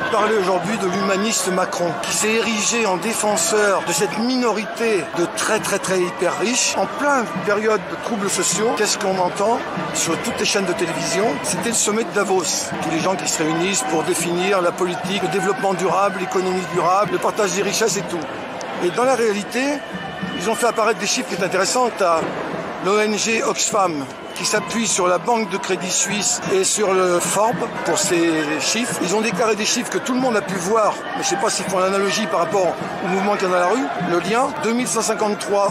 Parler aujourd'hui de l'humaniste Macron, qui s'est érigé en défenseur de cette minorité de très hyper riches, en pleine période de troubles sociaux. Qu'est-ce qu'on entend sur toutes les chaînes de télévision? C'était le sommet de Davos. Tous les gens qui se réunissent pour définir la politique, le développement durable, l'économie durable, le partage des richesses et tout. Et dans la réalité, ils ont fait apparaître des chiffres qui sont intéressants. T'as l'ONG Oxfam, qui s'appuie sur la banque de crédit suisse et sur le Forbes pour ces chiffres. Ils ont déclaré des chiffres que tout le monde a pu voir, mais je ne sais pas s'ils font l'analogie par rapport au mouvement qu'il y en a dans la rue. Le lien, 2153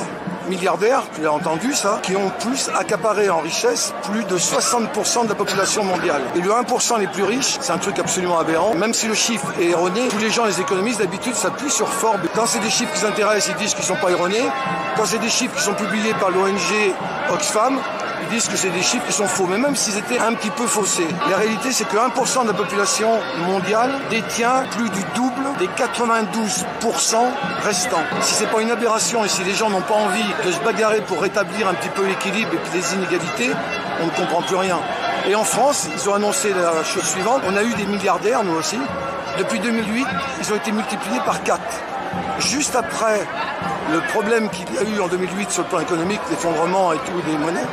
milliardaires, tu l'as entendu ça, qui ont plus accaparé en richesse plus de 60% de la population mondiale. Et le 1% les plus riches, c'est un truc absolument aberrant. Même si le chiffre est erroné, tous les gens, les économistes d'habitude s'appuient sur Forbes. Quand c'est des chiffres qui s'intéressent, ils disent qu'ils ne sont pas erronés. Quand c'est des chiffres qui sont publiés par l'ONG Oxfam, ils disent que c'est des chiffres qui sont faux, mais même s'ils étaient un petit peu faussés. La réalité, c'est que 1% de la population mondiale détient plus du double des 92% restants. Si c'est pas une aberration et si les gens n'ont pas envie de se bagarrer pour rétablir un petit peu l'équilibre et puis les inégalités, on ne comprend plus rien. Et en France, ils ont annoncé la chose suivante. On a eu des milliardaires, nous aussi. Depuis 2008, ils ont été multipliés par 4. Juste après le problème qu'il y a eu en 2008 sur le plan économique, l'effondrement et tout des monnaies,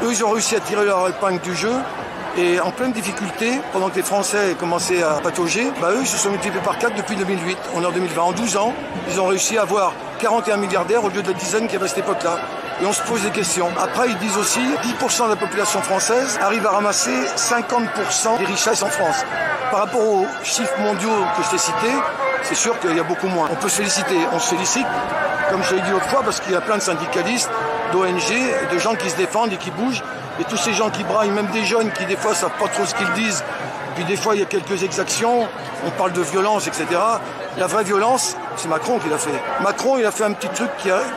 eux, ils ont réussi à tirer leur épingle du jeu et en pleine difficulté, pendant que les Français commençaient à patauger, eux, ils se sont multipliés par 4 depuis 2008. On est en 2020. En 12 ans, ils ont réussi à avoir 41 milliardaires au lieu de la dizaine qu'il y avait à cette époque-là. Et on se pose des questions. Après, ils disent aussi 10% de la population française arrive à ramasser 50% des richesses en France. Par rapport aux chiffres mondiaux que je t'ai cités, c'est sûr qu'il y a beaucoup moins. On peut se féliciter. On se félicite, comme je l'ai dit autrefois, parce qu'il y a plein de syndicalistes, d'ONG, de gens qui se défendent et qui bougent. Et tous ces gens qui braillent, même des jeunes qui des fois savent pas trop ce qu'ils disent. Puis des fois, il y a quelques exactions. On parle de violence, etc. La vraie violence, c'est Macron qui l'a fait. Macron, il a fait un petit truc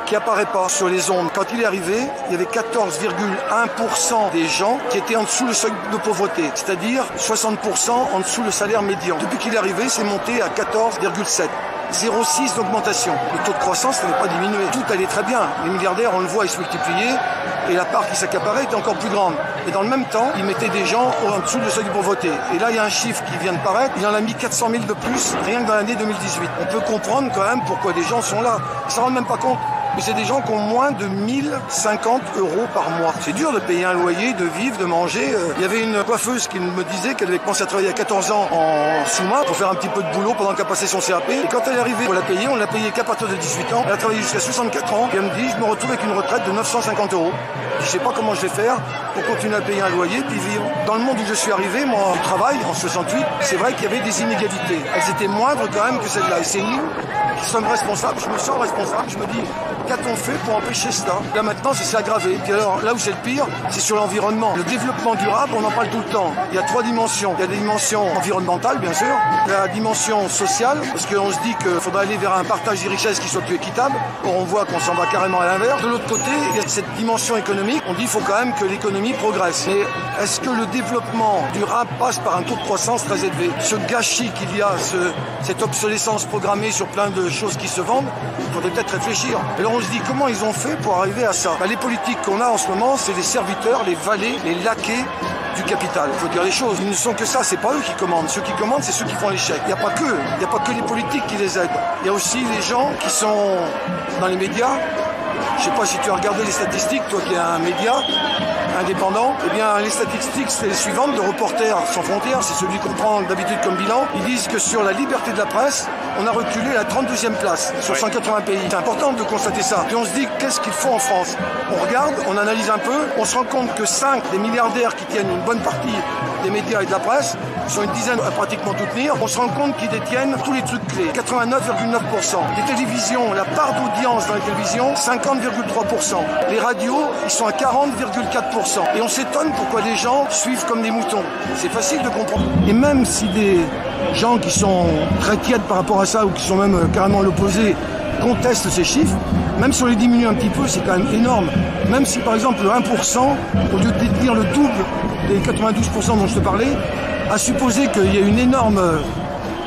qui apparaît pas sur les ondes. Quand il est arrivé, il y avait 14,1% des gens qui étaient en dessous le seuil de pauvreté, c'est-à-dire 60% en dessous le salaire médian. Depuis qu'il est arrivé, c'est monté à 14,7%. 0,6 d'augmentation. Le taux de croissance n'avait pas diminué. Tout allait très bien. Les milliardaires, on le voit, ils se multipliaient et la part qui s'accaparait était encore plus grande. Et dans le même temps, ils mettaient des gens en dessous du seuil de pauvreté. Et là, il y a un chiffre qui vient de paraître. Il en a mis 400 000 de plus, rien que dans l'année 2018. On peut comprendre quand même pourquoi des gens sont là. Ils ne s'en rendent même pas compte. Mais c'est des gens qui ont moins de 1050 € par mois. C'est dur de payer un loyer, de vivre, de manger. Il y avait une coiffeuse qui me disait qu'elle avait commencé à travailler à 14 ans en sous-main pour faire un petit peu de boulot pendant qu'elle passait son CAP. Et quand elle est arrivée pour la payer, on l'a payée qu'à partir de 18 ans. Elle a travaillé jusqu'à 64 ans. Et elle me dit, je me retrouve avec une retraite de 950 €. Je ne sais pas comment je vais faire pour continuer à payer un loyer puis vivre. Dans le monde où je suis arrivé, moi, au travail, en 68, c'est vrai qu'il y avait des inégalités. Elles étaient moindres quand même que celles-là. Et c'est nous qui sommes responsables. Je me sens responsable. Je me dis, qu'a-t-on fait pour empêcher cela? Là maintenant, c'est aggravé. Puis alors, là où c'est le pire, c'est sur l'environnement. Le développement durable, on en parle tout le temps. Il y a 3 dimensions. Il y a des dimensions environnementales, bien sûr. La dimension sociale, parce qu'on se dit qu'il faudrait aller vers un partage des richesses qui soit plus équitable. Or, on voit qu'on s'en va carrément à l'inverse. De l'autre côté, il y a cette dimension économique. On dit qu'il faut quand même que l'économie progresse. Mais est-ce que le développement durable passe par un taux de croissance très élevé? Ce gâchis qu'il y a, cette obsolescence programmée sur plein de choses qui se vendent, il faudrait peut-être réfléchir. Alors on se dit comment ils ont fait pour arriver à ça? Les politiques qu'on a en ce moment, c'est les serviteurs, les valets, les laquais du capital. Il faut dire les choses. Ils ne sont que ça, c'est pas eux qui commandent. Ceux qui commandent, c'est ceux qui font l'échec. Il n'y a pas que eux. Il n'y a pas que les politiques qui les aident. Il y a aussi les gens qui sont dans les médias. Je sais pas si tu as regardé les statistiques, toi qui es un média indépendant. Eh bien, les statistiques, c'est les suivantes de Reporters sans frontières, c'est celui qu'on prend d'habitude comme bilan. Ils disent que sur la liberté de la presse, on a reculé à la 32e place sur 180 pays. C'est important de constater ça. Puis on se dit, qu'est-ce qu'ils font en France? On regarde, on analyse un peu, on se rend compte que 5 des milliardaires qui tiennent une bonne partie des médias et de la presse, sont une dizaine à pratiquement tout tenir, on se rend compte qu'ils détiennent tous les trucs clés. 89,9%. Les télévisions, la part d'audience dans les télévisions, 50,3%. Les radios, ils sont à 40,4%. Et on s'étonne pourquoi les gens suivent comme des moutons. C'est facile de comprendre. Et même si des gens qui sont très tièdes par rapport à ça, ou qui sont même carrément l'opposé, contestent ces chiffres, même si on les diminue un petit peu, c'est quand même énorme. Même si par exemple le 1%, au lieu de détenir le double des 92% dont je te parlais, à supposer qu'il y a une énorme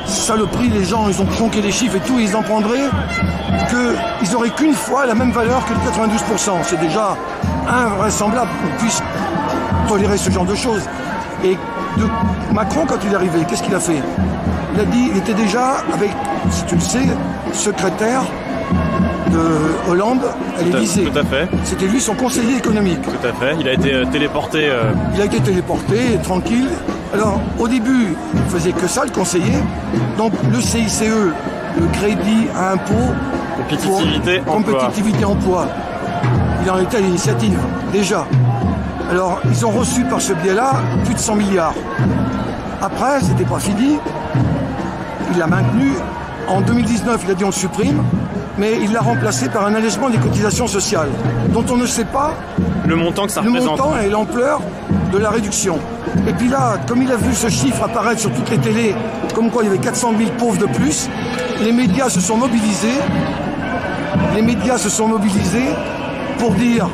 saloperie, les gens ils ont tronqué les chiffres et tout, ils en prendraient qu'ils n'auraient qu'une fois la même valeur que les 92%. C'est déjà invraisemblable qu'on puisse tolérer ce genre de choses. Et Macron, quand il est arrivé, qu'est-ce qu'il a fait? il a dit, il était déjà avec, si tu le sais, secrétaire de Hollande à l'Élysée. Tout à fait. C'était lui son conseiller économique. Tout à fait. Il a été téléporté. Il a été téléporté, tranquille. Alors, au début, il faisait que ça, le conseiller. Donc, le CICE, le crédit à impôt, compétitivité emploi. Il en était à l'initiative, déjà. Alors, ils ont reçu par ce biais-là plus de 100 milliards. Après, c'était pas fini. Il l'a maintenu. En 2019, il a dit on le supprime, mais il l'a remplacé par un allègement des cotisations sociales, dont on ne sait pas le montant que ça représente. Le montant et l'ampleur de la réduction. Et puis là, comme il a vu ce chiffre apparaître sur toutes les télés, comme quoi il y avait 400 000 pauvres de plus, les médias se sont mobilisés. Les médias se sont mobilisés pour dire,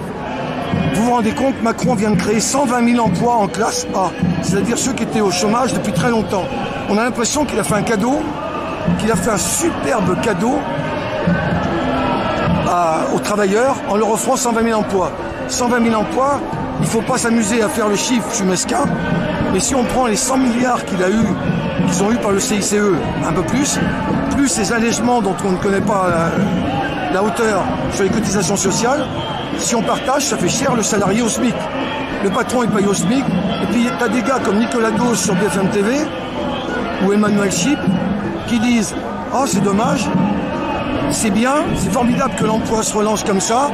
vous vous rendez compte, Macron vient de créer 120 000 emplois en classe A, c'est-à-dire ceux qui étaient au chômage depuis très longtemps. On a l'impression qu'il a fait un cadeau, qu'il a fait un superbe cadeau aux travailleurs en leur offrant 120 000 emplois. 120 000 emplois, il ne faut pas s'amuser à faire le chiffre, je suis mesquin, mais si on prend les 100 milliards qu'ils ont eu par le CICE, un peu plus ces allègements dont on ne connaît pas la hauteur sur les cotisations sociales, si on partage, ça fait cher le salarié au SMIC. Le patron est payé au SMIC, et puis tu as des gars comme Nicolas Dos sur BFM TV, ou Emmanuel Chip, qui disent « Oh, c'est dommage, c'est bien, c'est formidable que l'emploi se relance comme ça »,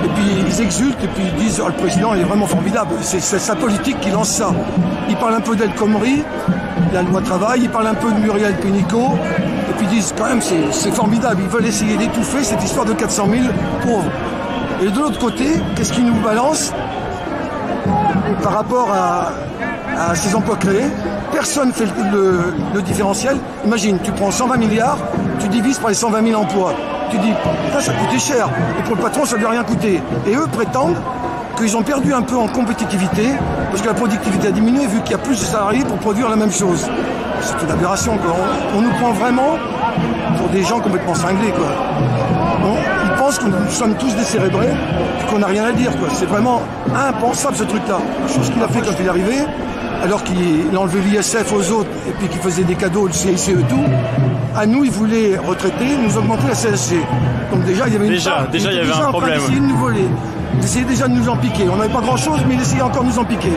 et puis ils exultent, et puis ils disent oh, « Le président, il est vraiment formidable, c'est sa politique qui lance ça ». Ils parlent un peu d'El Khomri, la loi travail, ils parlent un peu de Muriel Pénicaud, et puis ils disent quand même c'est formidable, ils veulent essayer d'étouffer cette histoire de 400 000 pauvres. Et de l'autre côté, qu'est-ce qu'ils nous balancent par rapport à ces emplois créés? Personne ne fait le différentiel. Imagine, tu prends 120 milliards, tu divises par les 120 000 emplois. Tu dis, ça coûtait cher. Et pour le patron, ça ne lui a rien coûté. Et eux prétendent qu'ils ont perdu un peu en compétitivité, parce que la productivité a diminué, vu qu'il y a plus de salariés pour produire la même chose. C'est une aberration, quoi. On nous prend vraiment pour des gens complètement cinglés, quoi. Ils pensent que nous sommes tous décérébrés, et qu'on n'a rien à dire, quoi. C'est vraiment impensable, ce truc-là. La chose qu'il a fait quand il est arrivé, alors qu'il enlevait l'ISF aux autres et puis qu'il faisait des cadeaux, le CICE et tout, à nous, il voulait retraiter, nous augmenter la CSG. Donc déjà, il y avait il y avait un problème. Il essayait de nous voler. Il essayait déjà de nous en piquer. On n'avait pas grand-chose, mais il essayait encore de nous en piquer.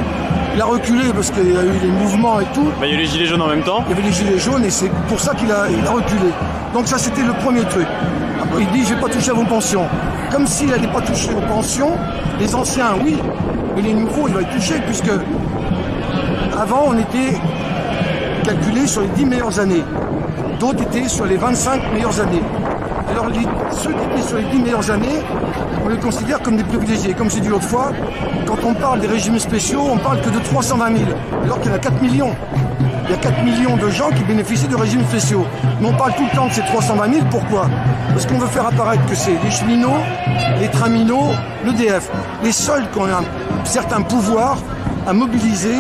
Il a reculé parce qu'il y a eu les mouvements et tout. Il y a eu les gilets jaunes en même temps. Il y avait les gilets jaunes et c'est pour ça qu'il a reculé. Donc ça, c'était le premier truc. Après, il dit, je vais pas toucher à vos pensions. Comme s'il n'allait pas toucher aux pensions, les anciens, oui, mais les nouveaux, il va y toucher, puisque avant, on était calculé sur les 10 meilleures années. D'autres étaient sur les 25 meilleures années. Alors, ceux qui étaient sur les 10 meilleures années, on les considère comme des privilégiés. Comme j'ai dit l'autre fois, quand on parle des régimes spéciaux, on parle que de 320 000, alors qu'il y en a 4 millions. Il y a 4 millions de gens qui bénéficient de régimes spéciaux. Mais on parle tout le temps de ces 320 000, pourquoi? Parce qu'on veut faire apparaître que c'est les cheminots, les traminots, l'EDF. Les seuls qui ont un certain pouvoir à mobiliser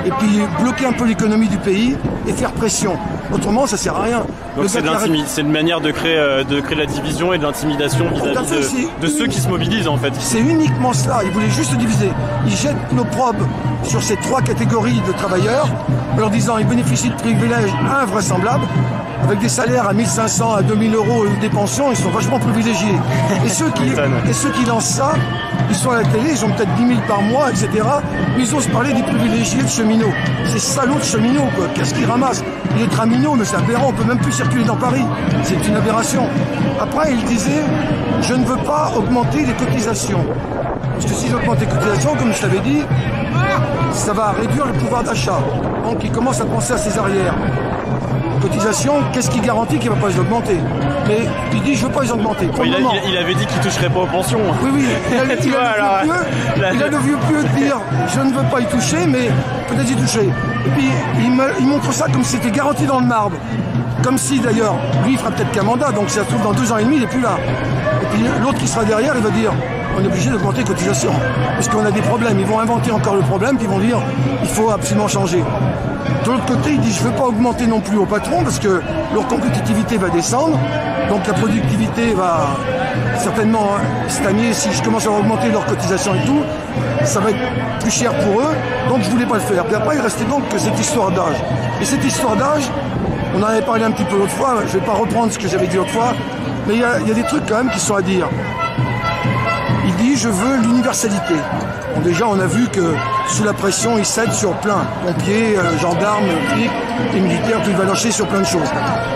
et puis bloquer un peu l'économie du pays et faire pression. Autrement, ça sert à rien. Donc c'est une manière de créer de la division et de l'intimidation vis-à-vis de ceux qui se mobilisent en fait. C'est uniquement cela. Ils voulaient juste diviser. Ils jettent l'opprobre sur ces trois catégories de travailleurs en leur disant ils bénéficient de privilèges invraisemblables avec des salaires à 1 500 à 2 000 euros et des pensions, ils sont vachement privilégiés. Et ceux qui lancent ça, ils sont à la télé, ils ont peut-être 10 000 par mois, etc. Mais ils osent parler des privilégiés de cheminots. Ces salauds de cheminots, quoi. Qu'est-ce qu'ils ramassent? Il est traminots, mais c'est aberrant, on peut même plus circuler dans Paris. C'est une aberration. Après, il disait, je ne veux pas augmenter les cotisations. Parce que si j'augmente les cotisations, comme je t'avais dit, ça va réduire le pouvoir d'achat. Donc il commence à penser à ses arrières. Cotisation, qu'est-ce qui garantit qu'il ne va pas les augmenter? Mais il dit je ne veux pas les augmenter. Il avait dit qu'il ne toucherait pas aux pensions. Oui, il a le vieux pieux de dire je ne veux pas y toucher, mais peut-être y toucher. Et puis il montre ça comme si c'était garanti dans le marbre. Comme si d'ailleurs, lui il fera peut-être qu'un mandat, donc ça se trouve dans 2 ans et demi, il n'est plus là. Et puis l'autre qui sera derrière, il va dire on est obligé d'augmenter les cotisations. Parce qu'on a des problèmes. Ils vont inventer encore le problème, puis ils vont dire il faut absolument changer. De l'autre côté, il dit je ne veux pas augmenter non plus aux patrons parce que leur compétitivité va descendre, donc la productivité va certainement stagner. Si je commence à augmenter leurs cotisations et tout, ça va être plus cher pour eux, donc je ne voulais pas le faire. Puis après, il restait donc que cette histoire d'âge. Et cette histoire d'âge, On en avait parlé un petit peu l'autre fois, je ne vais pas reprendre ce que j'avais dit l'autre fois, mais il y a des trucs quand même qui sont à dire. Il dit « je veux l'universalité ». Bon, déjà, on a vu que sous la pression, il cède sur plein. Pompiers, gendarmes, flics, et militaires, tout, il va lâcher sur plein de choses.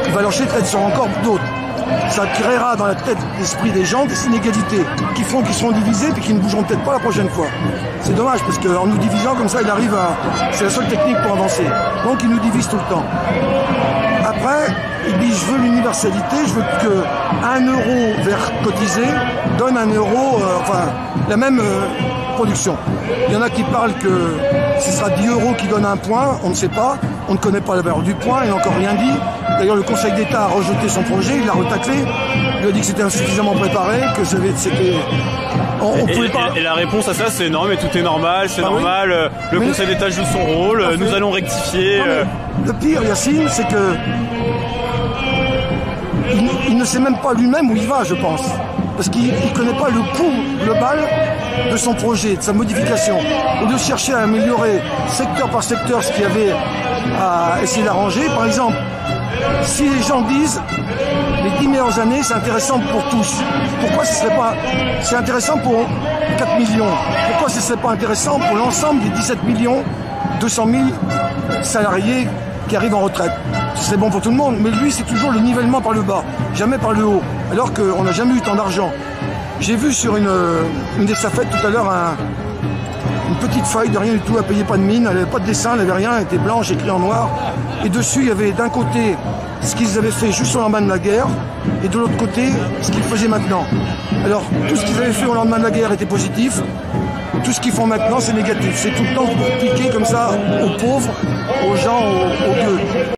Il va lâcher peut-être sur encore d'autres. Ça créera dans la tête, l'esprit des gens des inégalités qui font qu'ils seront divisés et qui ne bougeront peut-être pas la prochaine fois. C'est dommage parce qu'en nous divisant comme ça, il arrive à... C'est la seule technique pour avancer. Donc il nous divise tout le temps. Après, il dit je veux l'universalité, je veux que 1 euro vers cotisé donne 1 euro, enfin la même production. Il y en a qui parlent que ce sera 10 euros qui donne 1 point, on ne sait pas, on ne connaît pas la valeur du point, il n'a encore rien dit. D'ailleurs le Conseil d'État a rejeté son projet, il l'a retaclé, il a dit que c'était insuffisamment préparé, que c'était... Et la réponse à ça c'est non mais tout est normal, c'est normal, oui. Le Conseil d'État joue son rôle, nous allons rectifier. Le pire Yacine, c'est que il ne sait même pas lui-même où il va, je pense. Parce qu'il ne connaît pas le coût global de son projet, de sa modification. Au lieu de chercher à améliorer secteur par secteur ce qu'il y avait à essayer d'arranger, par exemple, si les gens disent les 10 meilleures années, c'est intéressant pour tous, pourquoi ce serait pas... C'est intéressant pour 4 millions. Pourquoi ce ne serait pas intéressant pour l'ensemble des 17 millions 200 000 salariés qui arrivent en retraite? C'est bon pour tout le monde, mais lui, c'est toujours le nivellement par le bas, jamais par le haut, alors qu'on n'a jamais eu tant d'argent. J'ai vu sur une des safettes tout à l'heure une petite feuille de rien du tout, elle payait pas de mine, elle n'avait pas de dessin, elle n'avait rien, elle était blanche, écrit en noir. Et dessus, il y avait d'un côté ce qu'ils avaient fait juste au lendemain de la guerre, et de l'autre côté, ce qu'ils faisaient maintenant. Alors, tout ce qu'ils avaient fait au lendemain de la guerre était positif, tout ce qu'ils font maintenant, c'est négatif. C'est tout le temps pour piquer comme ça aux pauvres, aux gens, aux gueux.